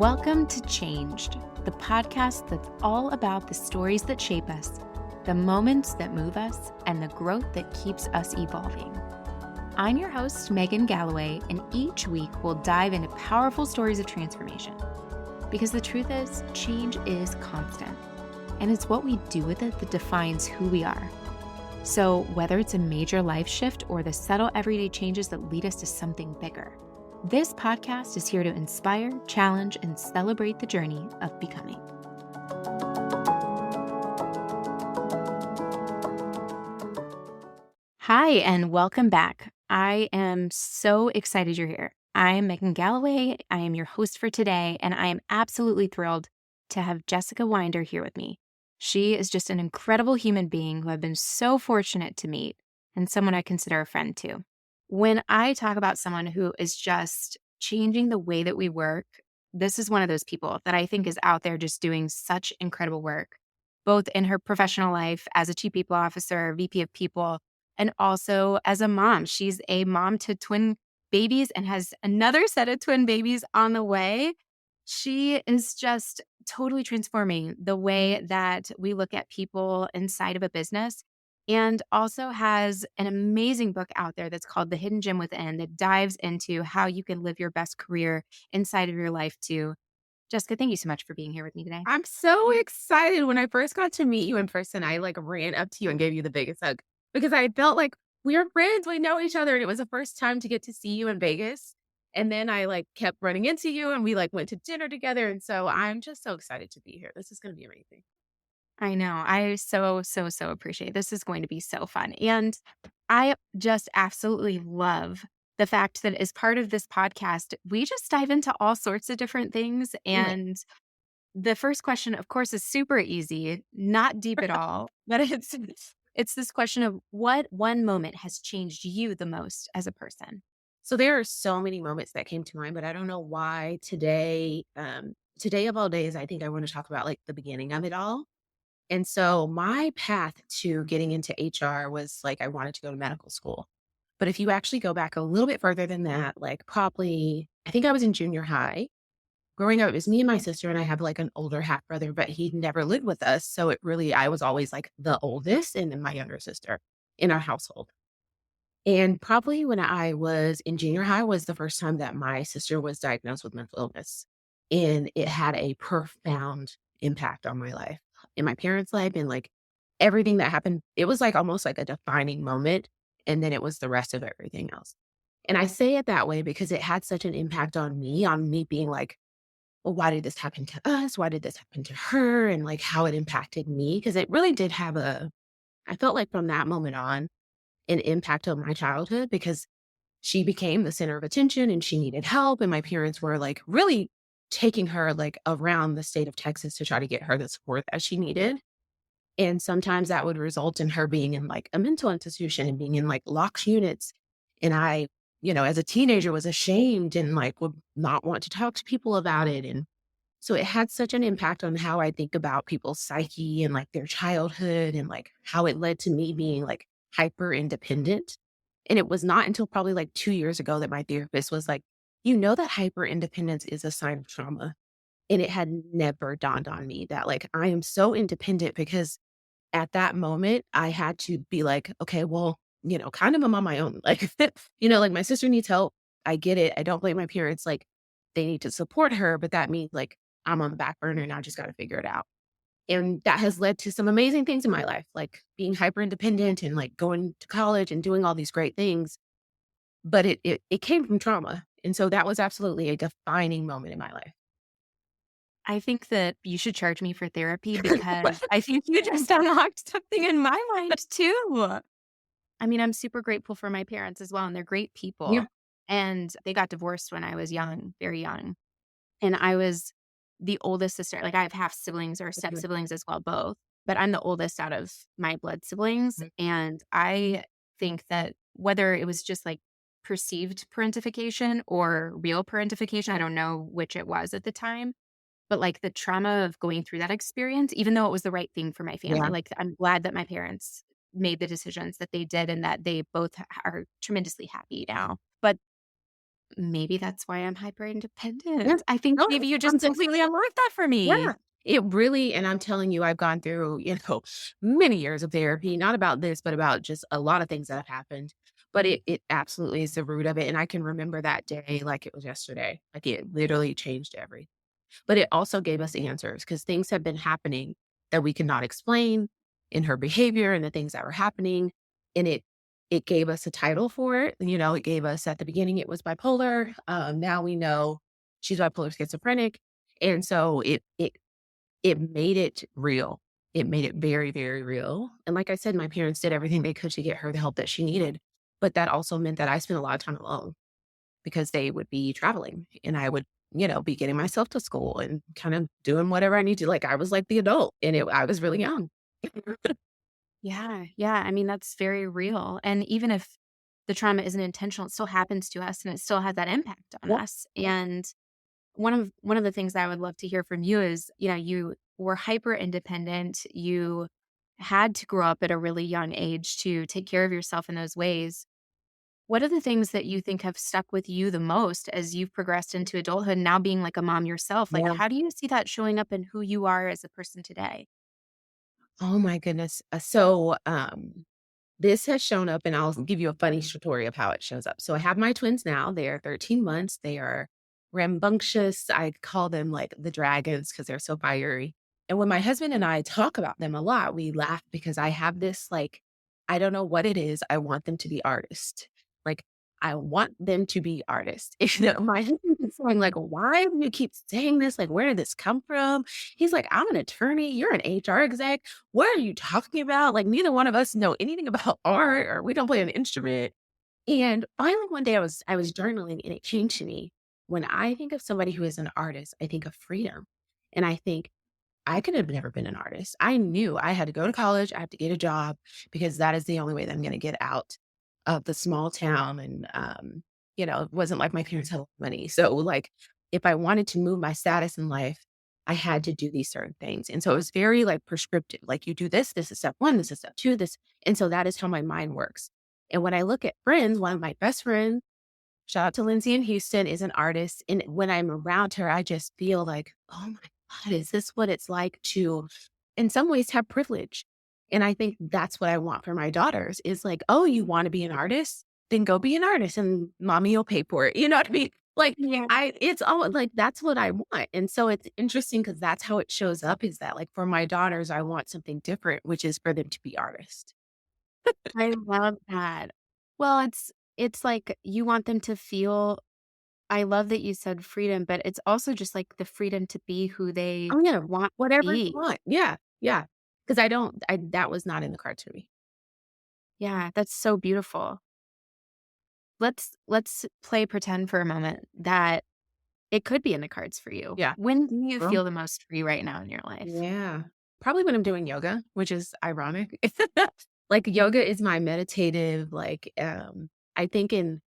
Welcome to Changed, the podcast that's all about the stories that shape us, the moments that move us, and the growth that keeps us evolving. I'm your host, Megan Galloway, and each week we'll dive into powerful stories of transformation. Because the truth is, change is constant, and it's what we do with it that defines who we are. So whether it's a major life shift or the subtle everyday changes that lead us to something bigger, this podcast is here to inspire, challenge, and celebrate the journey of becoming. Hi, and welcome back. I am so excited you're here. I am Megan Galloway. I am your host for today, and I am absolutely thrilled to have Jessica Winder here with me. She is just an incredible human being who I've been so fortunate to meet and someone I consider a friend too. When I talk about someone who is just changing the way that we work, this is one of those people that I think is out there just doing such incredible work, both in her professional life as a Chief People Officer, VP of People, and also as a mom. She's a mom to twin babies and has another set of twin babies on the way. She is just totally transforming the way that we look at people inside of a business, and also has an amazing book out there that's called The Hidden Gem Within that dives into how you can live your best career inside of your life too. Jessica, thank you so much for being here with me today. I'm so excited. When I first got to meet you in person, I ran up to you and gave you the biggest hug because I felt like we are friends. We know each other. And it was the first time to get to see you in Vegas. And then I kept running into you and we went to dinner together. And so I'm just so excited to be here. This is going to be amazing. I know. I so appreciate it. This is going to be so fun. And I just absolutely love the fact that as part of this podcast, we just dive into all sorts of different things. Yeah. And the first question, of course, is super easy, not deep at all, but it's this question of what one moment has changed you the most as a person? So there are so many moments that came to mind, but I don't know why today of all days, I think I want to talk about the beginning of it all. And so my path to getting into HR was I wanted to go to medical school. But if you actually go back a little bit further than that, probably, I think I was in junior high. Growing up, it was me and my sister, and I have an older half brother, but he never lived with us. So I was always the oldest and then my younger sister in our household. And probably when I was in junior high was the first time that my sister was diagnosed with mental illness. And it had a profound impact on my life, in my parents' life, and everything that happened. It was almost like a defining moment. And then it was the rest of everything else. And I say it that way because it had such an impact on me being well, why did this happen to us? Why did this happen to her? And how it impacted me. Because it really did have I felt from that moment on, an impact on my childhood because she became the center of attention and she needed help. And my parents were really taking her around the state of Texas to try to get her the support that she needed. And sometimes that would result in her being in a mental institution and being in locked units. And I, as a teenager was ashamed and would not want to talk to people about it. And so it had such an impact on how I think about people's psyche and their childhood and how it led to me being hyper independent. And it was not until probably 2 years ago that my therapist was that hyper independence is a sign of trauma. And it had never dawned on me that I am so independent because at that moment I had to be okay, well, kind of I'm on my own. My sister needs help. I get it. I don't blame my parents. They need to support her, but that means I'm on the back burner and I just got to figure it out. And that has led to some amazing things in my life, like being hyper independent and going to college and doing all these great things. But it came from trauma. And so that was absolutely a defining moment in my life. I think that you should charge me for therapy because I think you just unlocked something in my mind too. I mean, I'm super grateful for my parents as well, and they're great people. Yeah. And they got divorced when I was young, very young. And I was the oldest sister. I have half siblings or step siblings as well, both. But I'm the oldest out of my blood siblings. Mhm. And I think that whether it was just perceived parentification or real parentification, I don't know which it was at the time. But the trauma of going through that experience, even though it was the right thing for my family, Yeah. I'm glad that my parents made the decisions that they did and that they both are tremendously happy now. But maybe that's why I'm hyper Yeah. independent. I think No, maybe you just I'm completely just unlocked that for yeah. me. It really and I'm telling you, I've gone through, many years of therapy, not about this, but about just a lot of things that have happened. But it absolutely is the root of it. And I can remember that day like it was yesterday. Like it literally changed everything. But it also gave us answers because things have been happening that we could not explain in her behavior and the things that were happening. And it gave us a title for it. It gave us at the beginning it was bipolar. Now we know she's bipolar schizophrenic. And so it made it real. It made it very, very real. And like I said, my parents did everything they could to get her the help that she needed. But that also meant that I spent a lot of time alone because they would be traveling and I would, be getting myself to school and kind of doing whatever I need to. Like I was like the adult and I was really young. Yeah, yeah, I mean, that's very real, and even if the trauma isn't intentional, it still happens to us, and it still has that impact on Yeah. us, and one of the things I would love to hear from you is, you were hyper independent, you had to grow up at a really young age to take care of yourself in those ways. What are the things that you think have stuck with you the most as you've progressed into adulthood, now being like a mom yourself? Like, Yeah. how do you see that showing up in who you are as a person today? Oh my goodness. This has shown up, and I'll give you a funny story of how it shows up. So I have my twins now. They are 13 months. They are rambunctious. I call them like the dragons because they're so fiery. And when my husband and I talk about them a lot, we laugh because I have this like, I don't know what it is. I want them to be artists. Like, I want them to be artists. My husband is going like, why do you keep saying this? Like, where did this come from? He's like, I'm an attorney. You're an HR exec. What are you talking about? Like, neither one of us know anything about art or we don't play an instrument. And finally, one day I was journaling and it came to me when I think of somebody who is an artist, I think of freedom. And I think I could have never been an artist. I knew I had to go to college, I have to get a job because that is the only way that I'm going to get out of the small town. And, it wasn't like my parents had money. So, like, if I wanted to move my status in life, I had to do these certain things. And so it was very like prescriptive. Like, you do this, this is step one, this is step two, this. And so that is how my mind works. And when I look at friends, one of my best friends, shout out to Lindsay in Houston, is an artist. And when I'm around her, I just feel like, oh my God, is this what it's like to, in some ways, have privilege? And I think that's what I want for my daughters is like, oh, you want to be an artist? Then go be an artist and mommy will pay for it. You know what I mean? Like, Yeah. it's all like, that's what I want. And so it's interesting because that's how it shows up is that like for my daughters, I want something different, which is for them to be artists. I love that. Well, it's like you want them to feel. I love that you said freedom, but it's also just like the freedom to be who they Oh, yeah. want to Whatever you be. want. Yeah. Yeah. Because that was not in the cards for me. Yeah, that's so beautiful. Let's play pretend for a moment that it could be in the cards for you. Yeah. When do you Well, feel the most free right now in your life? yeah. Probably when I'm doing yoga, which is ironic. Like yoga is my meditative, like, I think in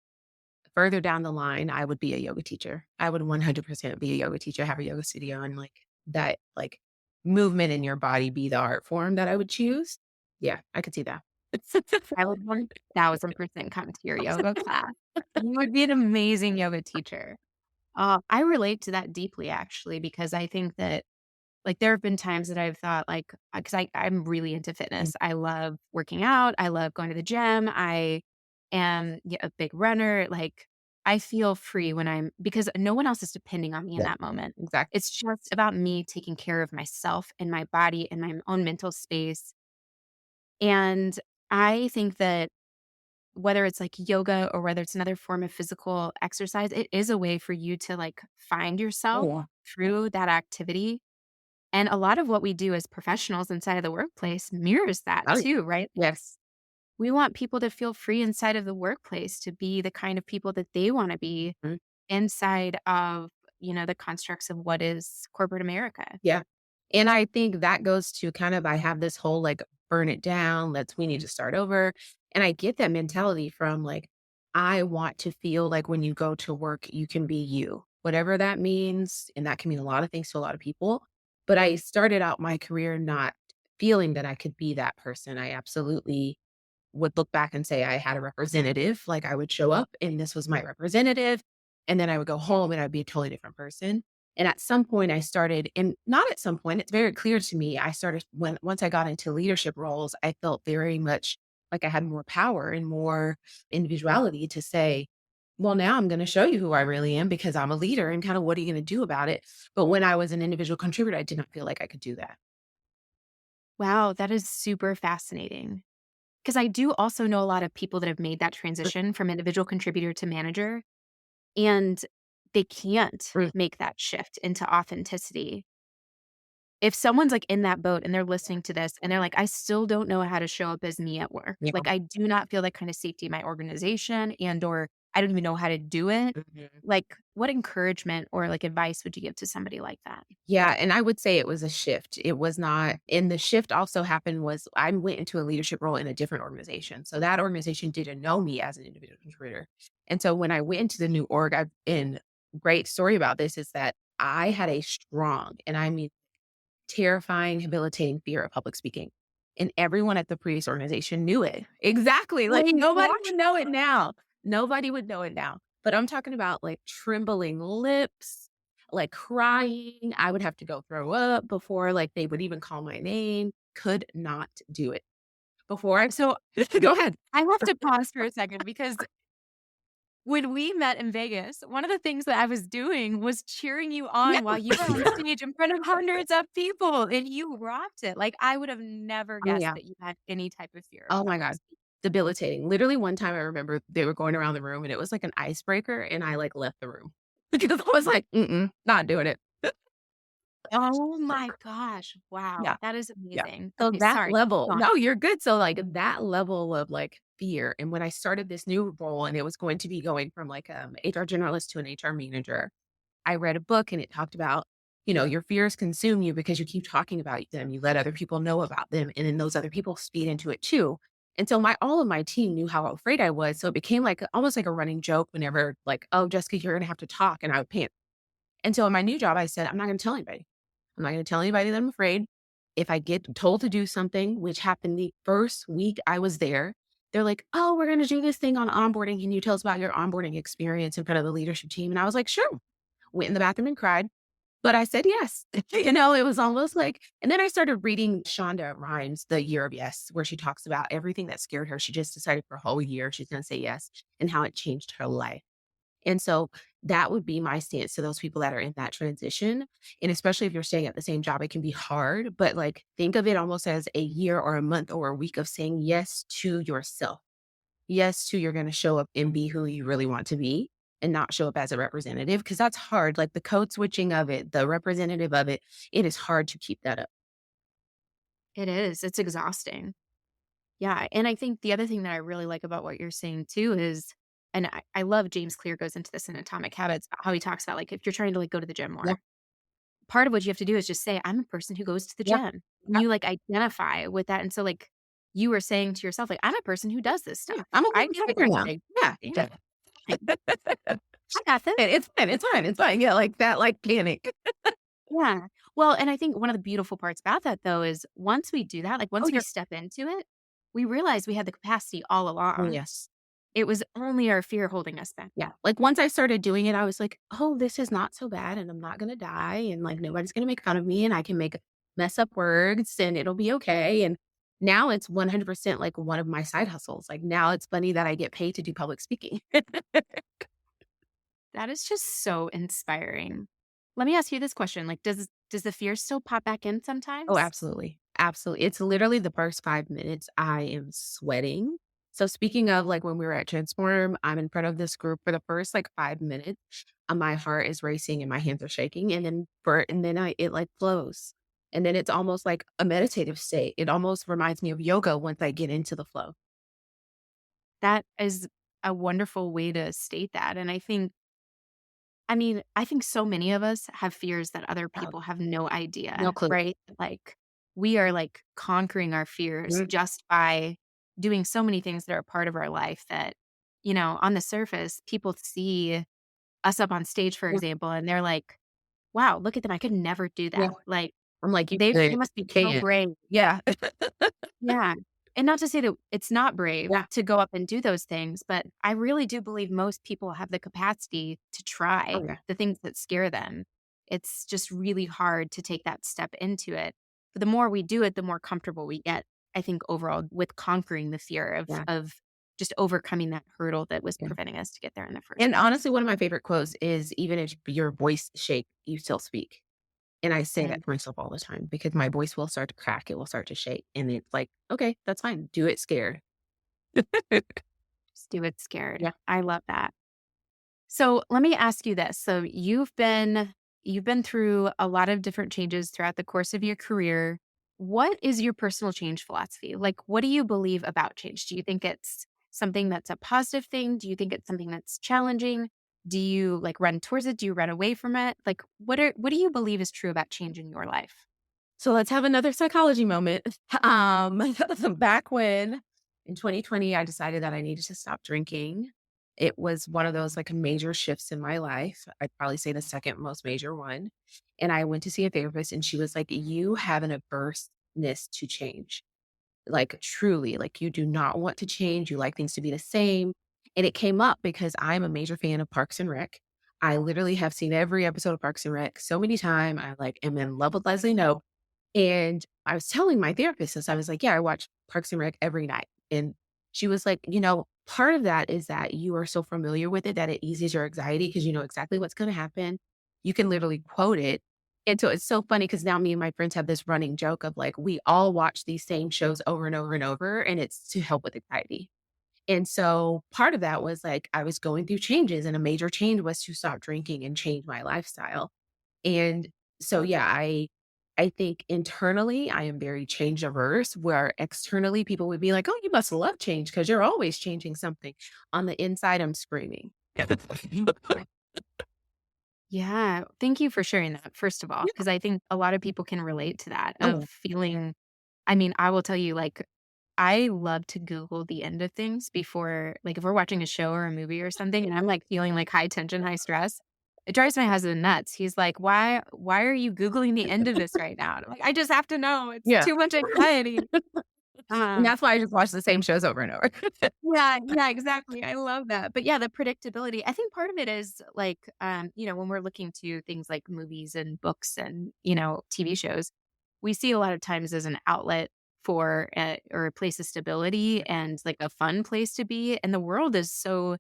further down the line, I would be a yoga teacher. I would 100% be a yoga teacher, have a yoga studio and like that, like movement in your body be the art form that I would choose. Yeah, I could see that. I would 1000% come to your yoga class. You would be an amazing yoga teacher. I relate to that deeply actually because I think that like, there have been times that I've thought, like, because I'm really into Mm, fitness. I love working out. I love going to the gym. I am a big runner. Like, I feel free when I'm because no one else is depending on me in yeah, that moment. exactly. It's just about me taking care of myself and my body and my own mental space. And I think that whether it's like yoga or whether it's another form of physical exercise, it is a way for you to like find Oh, yourself yeah. through that activity and a lot of what we do as professionals inside of the workplace mirrors that Oh, yeah. too, right? Yes. We want people to feel free inside of the workplace to be the kind of people that they want to be Mhm. inside of, the constructs of what is corporate America. Yeah. And I think that goes to kind of I have this whole like burn it down, we need to start over. And I get that mentality from like, I want to feel like when you go to work, you can be you, whatever that means. And that can mean a lot of things to a lot of people. But I started out my career not feeling that I could be that person. I absolutely would look back and say I had a representative, like I would show up and this was my representative. And then I would go home and I'd be a totally different person. And at some point I started, and not at some point, it's very clear to me. I started when once I got into leadership roles, I felt very much like I had more power and more individuality to say, well, now I'm going to show you who I really am because I'm a leader and kind of what are you going to do about it? But when I was an individual contributor, I did not feel like I could do that. Wow, that is super fascinating. Because I do also know a lot of people that have made that transition from individual contributor to manager, and they can't Mm, make that shift into authenticity. If someone's, like, in that boat and they're listening to this and they're like, "I still don't know how to show up as me at work. yeah. Like, I do not feel that kind of safety in my organization and/or I don't even know how to do it." Mhm. Like, what encouragement or, like, advice would you give to somebody like that? Yeah, and I would say it was a shift. It was not, and the shift also happened was I went into a leadership role in a different organization. So that organization didn't know me as an individual contributor. And so when I went into the new org, and great story about this is that I had a strong, and I mean terrifying, habilitating fear of public speaking. And everyone at the previous organization knew it. Exactly. Like Wait, nobody what? would know it now. Nobody would know it now. But I'm talking about like trembling lips, like crying. I would have to go throw up before like they would even call my name. Could not do it. Before I So, go ahead. I have to pause for a second because when we met in Vegas, one of the things that I was doing was cheering you Yeah. on while you were on stage in front of hundreds of people, and you rocked it. Like, I would have never Oh guessed yeah. that you had any type of fear of Oh my public God. speaking. Debilitating. Literally one time I remember they were going around the room and it was like an icebreaker and I like left the room because I was like, mm-mm, not doing it. Oh my gosh, Yeah. wow, that is Yeah. amazing. So Okay, that sorry, keep level, going. no, you're good. So like that level of like fear. And when I started this new role and it was going to be going from like HR generalist to an HR manager, I read a book and it talked about, your fears consume you because you keep talking about them. You let other people know about them. And then those other people feed into it too. And so all of my team knew how afraid I was. So it became like almost like a running joke whenever like, oh, Jessica, you're gonna have to talk. And I would panic. And so in my new job, I said, I'm not gonna tell anybody. I'm not gonna tell anybody that I'm afraid. If I get told to do something, which happened the first week I was there, they're like, oh, we're gonna do this thing on onboarding. Can you tell us about your onboarding experience in front of the leadership team? And I was like, sure. Went in the bathroom and cried. But I said yes. It was almost like, and then I started reading Shonda Rhimes, The Year of Yes, where she talks about everything that scared her. She just decided for a whole year she's going to say yes and how it changed her life. And so that would be my stance to those people that are in that transition. And especially if you're staying at the same job, it can be hard, but like think of it almost as a year or a month or a week of saying yes to yourself. Yes to you're going to show up and be who you really want to be and not show up as a representative because that's hard. Like the code switching of it, the representative of it, it is hard to keep that up. It is, it's exhausting. Yeah, and I think the other thing that I really like about what you're saying too is and I love James Clear goes into this in Atomic Habits, how he talks about, like, if you're trying to, like, go to the gym Yeah. more, part of what you have to do is just say, "I'm a person who goes to the Yeah. gym." And Yeah. you, like, identify with that, and so, like, you were saying to yourself, like, "I'm a person who does this Yeah. stuff. I'm a I woman get up hiker now. every day. Yeah. Yeah, Yeah. like, I got this." It's fine. It's fine. It's fine. Yeah. Like that, like panic. Yeah. Well, and I think one of the beautiful parts about that, though, is once we do that, like, Oh, once we you're, step into it, we realize we had the capacity all oh, along. yes. It was only our fear holding us back. Yeah. Like once I started doing it, I was like, oh, this is not so bad and I'm not going to die. And like nobody's going to make fun of me and I can make mess up words and it'll be okay. And now it's 100% like one of my side hustles. Like now it's funny that I get paid to do public speaking. That is just so inspiring. Let me ask you this question, like, does the fear still pop back in Oh, sometimes? absolutely. Absolutely. It's literally the first 5 minutes I am sweating. So speaking of like when we were at Transform, I'm in front of this group for the first like 5 minutes. My heart is racing and my hands are shaking. And then it like flows. And then it's almost like a meditative state. It almost reminds me of yoga once I get into the flow. That is a wonderful way to state that, and I mean, I think so many of us have fears that other Oh, people have no no idea, clue. right? Like, we are, like, conquering our fears Mhm. just by doing so many things that are a part of our life that, on the surface, people see us up on stage, for Yeah. example, and they're like, "Wow, look at them, I could never do Yeah. that." Like, I'm like, they they must be so can't. brave. Yeah. Yeah. And not to say that it's not brave Yeah. to go up and do those things, but I really do believe most people have the capacity to try Oh, yeah. the things that scare them. It's just really hard to take that step into it. But the more we do it, the more comfortable we get, I think, overall with conquering the fear Yeah. of just overcoming that hurdle that was Yeah. preventing us to get there in the first And place. honestly, one of my favorite quotes is, "Even if your voice shake, you still speak." And I say that Mm. to myself all the time because my voice will start to crack, it will start to shake, and it's like, "Okay, that's fine. Do it scared." Just do it scared. Yeah. I love that. So let me ask you this. So you've been through a lot of different changes throughout the course of your career. What is your personal change philosophy? Like what do you believe about change? Do you think it's something that's a positive thing? Do you think it's something that's challenging? Do you like run towards it? Do you run away from it? Like what do you believe is true about change in your life? So let's have another psychology moment. Um, back when in 2020, I decided that I needed to stop drinking. It was one of those like major shifts in my life. I'd probably say the second most major one. And I went to see a therapist and she was like, "You have an averseness to change. Like, truly, like, you do not want to change, you like things to be the same." And it came up because I'm a major fan of Parks and Rec. I literally have seen every episode of Parks and Rec so many times. I, like, am in love with Leslie Knope, and I was telling my therapist this, I was like, "Yeah, I watch Parks and Rec every night." And she was like, part of that is that you are so familiar with it that it eases your anxiety because you know exactly what's gonna happen. You can literally quote it. And so it's so funny because now me and my friends have this running joke of like, we all watch these same shows over and over and over, and it's to help with anxiety. And so part of that was like I was going through changes, and a major change was to stop drinking and change my lifestyle. And so yeah, I think internally I am very change averse, where externally people would be like, "Oh, you must love change because you're always changing something." On the inside, I'm screaming. Yeah. Thank you for sharing that, first of all, Yeah. because I think a lot of people can relate to that Oh, of yeah. feeling I mean, I will tell you, like, I love to Google the end of things before like, if we're watching a show or a movie or something and I'm, like, feeling, like, high tension, high stress, it drives my husband nuts. He's like, "Why are you Googling the end of this right now?" And I'm like, "I just have to know. It's Yeah. too much anxiety." And Um that's why I just watch the same shows over and over. Yeah, yeah, exactly. I love that. But yeah, the predictability. I think part of it is like, when we're looking to things like movies and books and, TV shows, we see a lot of times as an outlet for or a place of stability and like a fun place to be. And the world is so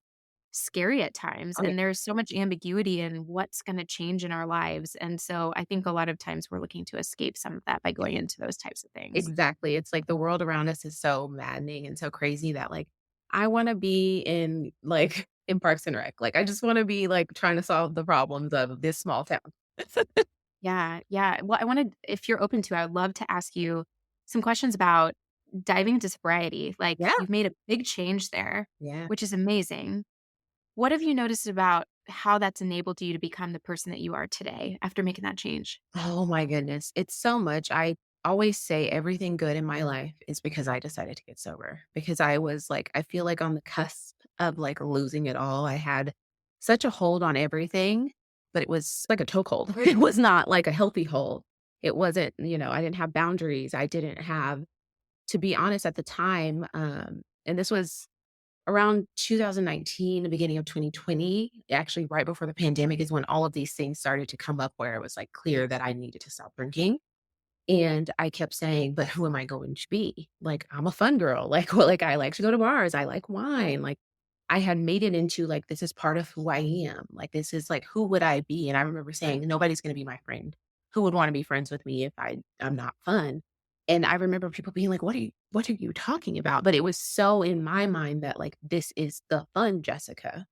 scary at times. Oh, yeah. And there's so much ambiguity in what's going to change in our lives. And so I think a lot of times we're looking to escape some of that by going into those types of things. Exactly. It's like the world around us is so maddening and so crazy that like I wanna be in like in Parks and Rec. Like I just wanna be like trying to solve the problems of this small town. Yeah, yeah. Well, if you're open to, I would love to ask you some questions about diving into sobriety. Like, Yeah. you've made a big change there, Yeah. which is amazing. What have you noticed about how that's enabled you to become the person that you are today after making that change? Oh my goodness. It's so much. I always say everything good in my life is because I decided to get sober. Because I was like, I feel like on the cusp of like losing it all. I had such a hold on everything, but it was like a chokehold. It was not like a healthy hold. It wasn't, I didn't have boundaries. I didn't have, to be honest, at the time, and this was around 2019, the beginning of 2020, actually right before the pandemic is when all of these things started to come up where it was like clear that I needed to stop drinking. And I kept saying, but who am I going to be? Like, I'm a fun girl. Like, well, like I like to go to bars. I like wine. Like I had made it into like, this is part of who I am. Like, this is like, who would I be? And I remember saying, nobody's going to be my friend. Who would want to be friends with me if I'm not fun? And I remember people being like, what are you talking about? But it was so in my mind that like, this is the fun Jessica.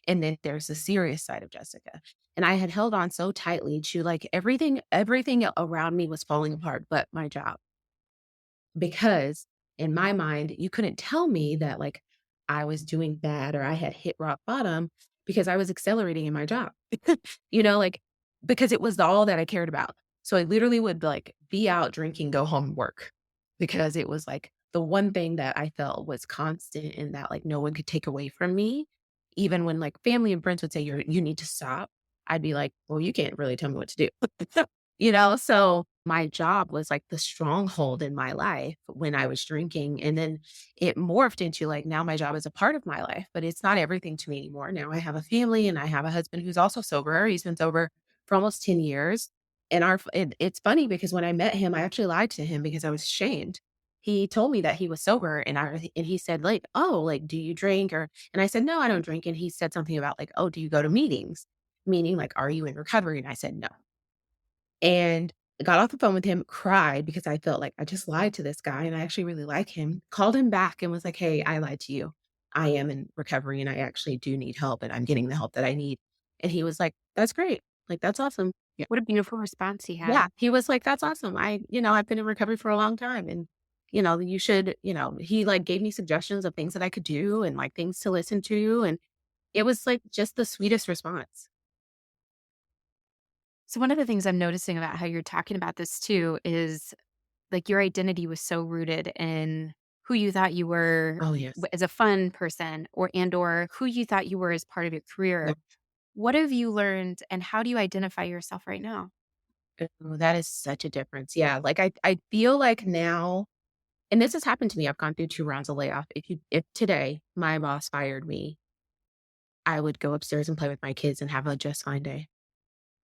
And then there's the serious side of Jessica. And I had held on so tightly to like everything around me was falling apart, but my job. Because in my mind, you couldn't tell me that like I was doing bad or I had hit rock bottom because I was accelerating in my job. Like because it was all that I cared about. So I literally would like be out drinking, go home, work because it was like the one thing that I felt was constant and that like no one could take away from me. Even when like family and friends would say you need to stop, I'd be like, well, you can't really tell me what to do. So my job was like the stronghold in my life when I was drinking. And then it morphed into like now my job is a part of my life, but it's not everything to me anymore. Now I have a family and I have a husband who's also sober. He's been sober for almost 10 years. And it's funny because when I met him, I actually lied to him because I was ashamed. He told me that he was sober and he said, like, oh, like, do you drink? And I said, no, I don't drink. And he said something about like, oh, do you go to meetings? Meaning like, are you in recovery? And I said, no. And I got off the phone with him, cried because I felt like I just lied to this guy and I actually really like him. Called him back and was like, "Hey, I lied to you. I am in recovery and I actually do need help and I'm getting the help that I need." And he was like, "That's great. Like that's awesome." Yeah. What a beautiful response he Yeah, had. he was like, "That's awesome. I've been in recovery for a long time and you should, he like gave me suggestions of things that I could do and like things to listen to and it was like just the sweetest response. So one of the things I'm noticing about how you're talking about this too is like your identity was so rooted in who you thought you were Oh, yes. as a fun person or who you thought you were as part of your career. What have you learned and how do you identify yourself right now? Oh, that is such a difference. Yeah, like, I feel like now and this has happened to me, I've gone through 2 rounds of layoff. If today my boss fired me, I would go upstairs and play with my kids and have a just fine day,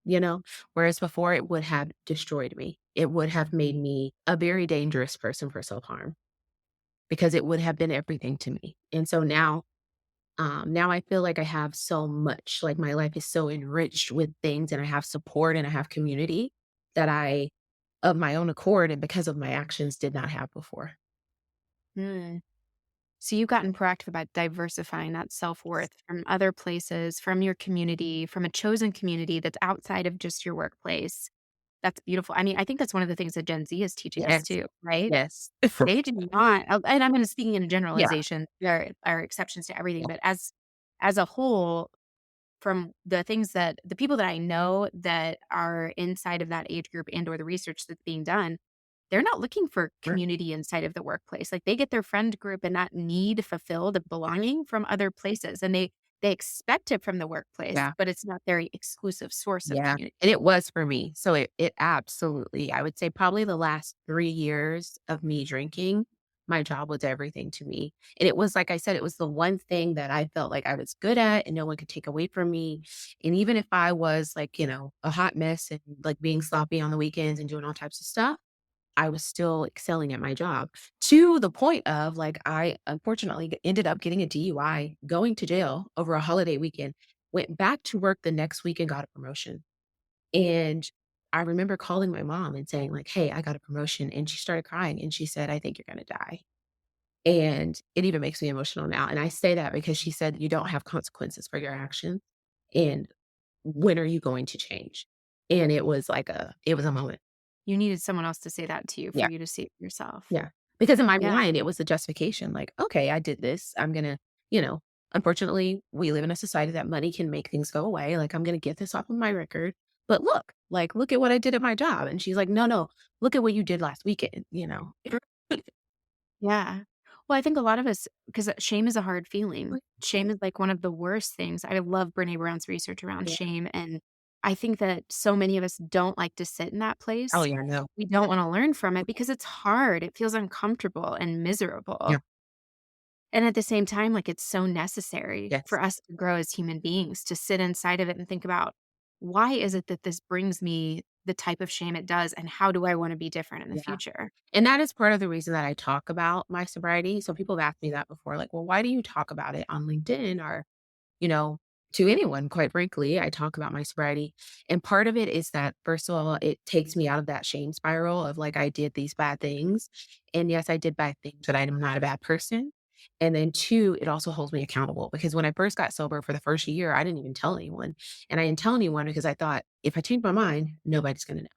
you know? Whereas before, it would have destroyed me. It would have made me a very dangerous person for self-harm because it would have been everything to me. And so now I feel like I have so much, like, my life is so enriched with things, and I have support, and I have community that I of my own accord and because of my actions did not have before. Mm. So you've gotten proactive about diversifying that self-worth from other places, from your community, from a chosen community that's outside of just your workplace. That's beautiful. I mean, I think that's one of the things that Gen Z is teaching us Yes. too, right? Yes. They do not, and I'm gonna speaking in a Yeah. generalization, there are exceptions to everything, but as a whole, from the things that the people that I know that are inside of that age group and or the research that's being done, they're not looking for Sure. community inside of the workplace. Like, they get their friend group and that need fulfilled of belonging from other places, and they expect it from the workplace, Yeah. but it's not their exclusive source of Yeah. community. And it was for me. So it absolutely I would say probably the last 3 years of me drinking, my job was everything to me. And it was like I said, it was the one thing that I felt like I was good at and no one could take away from me. And even if I was like, a hot mess and like being sloppy on the weekends and doing all types of stuff, I was still excelling at my job to the point of like I unfortunately ended up getting a DUI, going to jail over a holiday weekend, went back to work the next week and got a promotion. And I remember calling my mom and saying like, "Hey, I got a promotion." And she started crying and she said, "I think you're going to die." And it even makes me emotional now. And I say that because she said, "You don't have consequences for your actions. And when are you going to change?" And it was a moment. You needed someone else to say that to you for Yeah. you to see it yourself. Yeah. Because in my Yeah. mind, it was a justification like, "Okay, I did this. I'm gonna" you know, unfortunately, we live in a society that money can make things go away. Like, "I'm gonna get this off of my record. But look, like, look at what I did at my job." And she's like, "No, no. Look at what you did last weekend," you know? Yeah. Well, I think a lot of us, because shame is a hard feeling. Like, Shame is like one of the worst things. I love Brene Brown's research around yeah. shame. And I think that so many of us don't like to sit in that Oh, place. yeah, no. We don't want to learn from it because it's hard. It feels uncomfortable and Yeah. miserable. And at the same time, like, it's so necessary Yes. for us to grow as human beings, to sit inside of it and think about, why is it that this brings me the type of shame it does? And how do I want to be different in the Yeah. future? And that is part of the reason that I talk about my sobriety. So people have asked me that before, like, "Well, why do you talk about it on LinkedIn or" you know, to anyone, quite frankly. I talk about my sobriety. And part of it is that, first of all, it takes me out of that shame spiral of like, I did these bad things. And yes, I did bad things, but I'm not a bad person. And then two, it also holds me accountable because when I first got sober for the first year, I didn't even tell anyone. And I didn't tell anyone because I thought if I change my mind, nobody's going to know.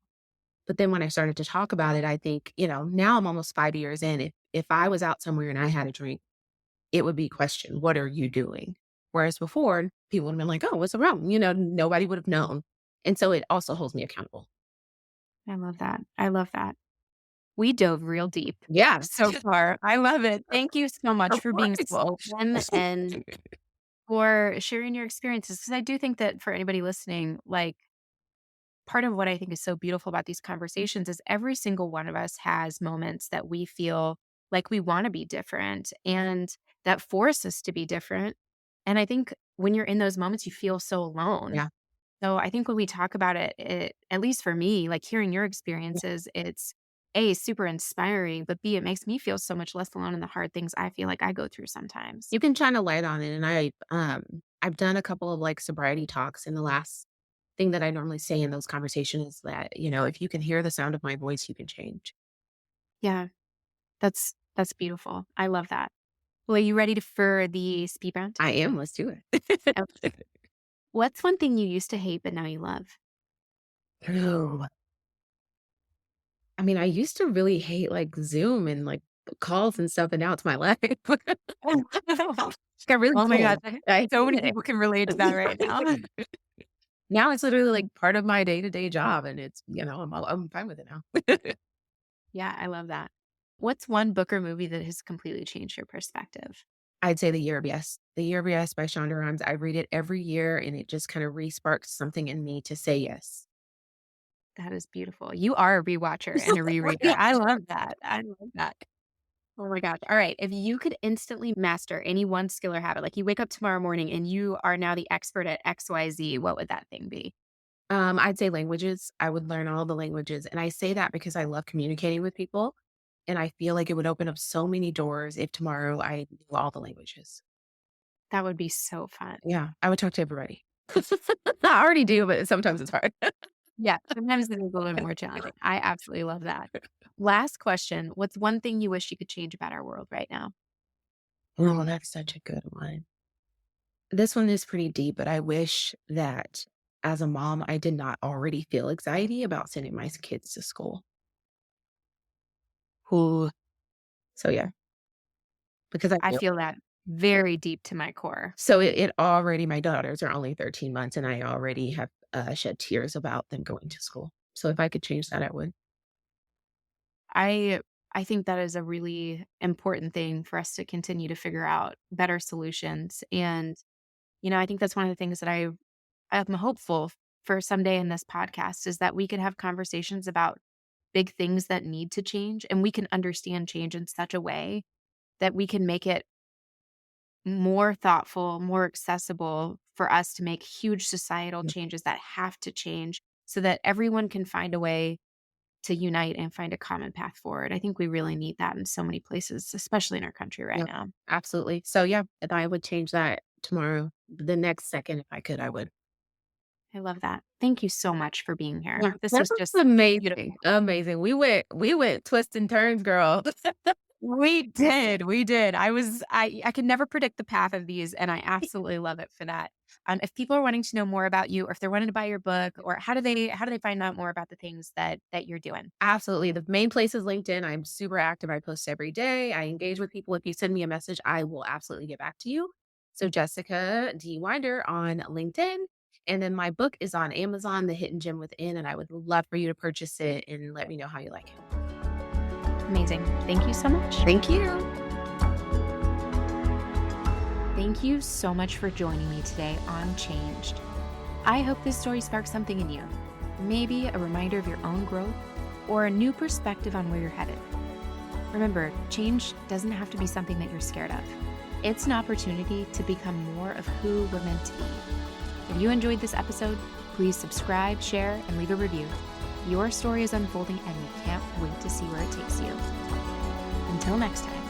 But then when I started to talk about it, I think, now I'm almost 5 years in. If I was out somewhere and I had a drink, it would be questioned, "What are you doing?" Whereas before, people would have been like, "Oh, what's wrong?" Nobody would have known. And so it also holds me accountable. I love that. I love that. We dove real deep Yeah. so far. I love it. Thank you so much Of for being course. so open and for sharing your experiences. Because I do think that for anybody listening, like, part of what I think is so beautiful about these conversations is every single one of us has moments that we feel like we want to be different and that force us to be different. And I think when you're in those moments, you feel so alone. Yeah. So I think when we talk about it, at least for me, like hearing your Yeah. experiences, it's A, super inspiring, but B, it makes me feel so much less alone in the hard things I feel like I go through sometimes. You can shine a light on it, and I've done a couple of, like, sobriety talks, and the last thing that I normally say in those conversations is that, if you can hear the sound of my voice, you can change. Yeah, that's beautiful. I love that. Well, are you ready for the speed round? I am, let's do it. Okay. What's one thing you used to hate but now you love? Ooh. I mean, I used to really hate, like, Zoom and, like, calls and stuff, and now it's my life. I really Oh my did. gosh, I so many hate people can relate to that right now. it. Now it's literally, like, part of my day-to-day job, and it's I'm fine with it now. Yeah, I love that. What's one book or movie that has completely changed your perspective? I'd say The Year of Yes. The Year of Yes by Shonda Rhimes. I read it every year, and it just kinda re-sparks something in me to say yes. That is beautiful. You are a rewatcher and a rereader. Yeah. I love that. I love that. Oh my gosh. All right. If you could instantly master any one skill or habit, like you wake up tomorrow morning and you are now the expert at XYZ, what would that thing be? I'd say languages. I would learn all the languages, and I say that because I love communicating with people, and I feel like it would open up so many doors if tomorrow I knew all the languages. That would be so fun. Yeah, I would talk to everybody. I already do, but sometimes it's hard. Yeah. Sometimes it is a little bit more challenging. I absolutely love that. Last question. What's one thing you wish you could change about our world right now? Oh, that's such a good one. This one is pretty deep, but I wish that as a mom, I did not already feel anxiety about sending my kids to school. Ooh, So yeah, because I I feel feel that very deep to my core. so it already my daughters are only 13 months and I already have shed tears about them going to school. So if I could change that, I would. I I think that is a really important thing for us to continue to figure out better solutions. And, I think that's one of the things that I'm hopeful for someday in this podcast is that we can have conversations about big things that need to change and we can understand change in such a way that we can make it more thoughtful, more accessible for us to make huge societal Yeah. changes that have to change so that everyone can find a way to unite and find a common path forward. I think we really need that in so many places, especially in our country right Yep, now. absolutely. So yeah, and I would change that tomorrow. The next second, if I could, I would. I love that. Thank you so much for being here. Yeah, This that was was just amazing. beautiful. Amazing. We went twists and turns, girl. We did. We did. I can never predict the path of these and I absolutely love it for that. If people are wanting to know more about you or if they're wanting to buy your book or how do they find out more about the things that you're doing? Absolutely. The main place is LinkedIn. I'm super active. I post every day. I engage with people. If you send me a message, I will absolutely get back to you. So Jessica D. Winder on LinkedIn. And then my book is on Amazon, The Hidden Gem Within, and I would love for you to purchase it and let me know how you like it. Amazing. Thank you so much. Thank you. Thank you so much for joining me today on Changed. I hope this story sparks something in you. Maybe a reminder of your own growth or a new perspective on where you're headed. Remember, change doesn't have to be something that you're scared of. It's an opportunity to become more of who we're meant to be. If you enjoyed this episode, please subscribe, share, and leave a review. Your story is unfolding and we can't wait to see where it takes you. Until next time.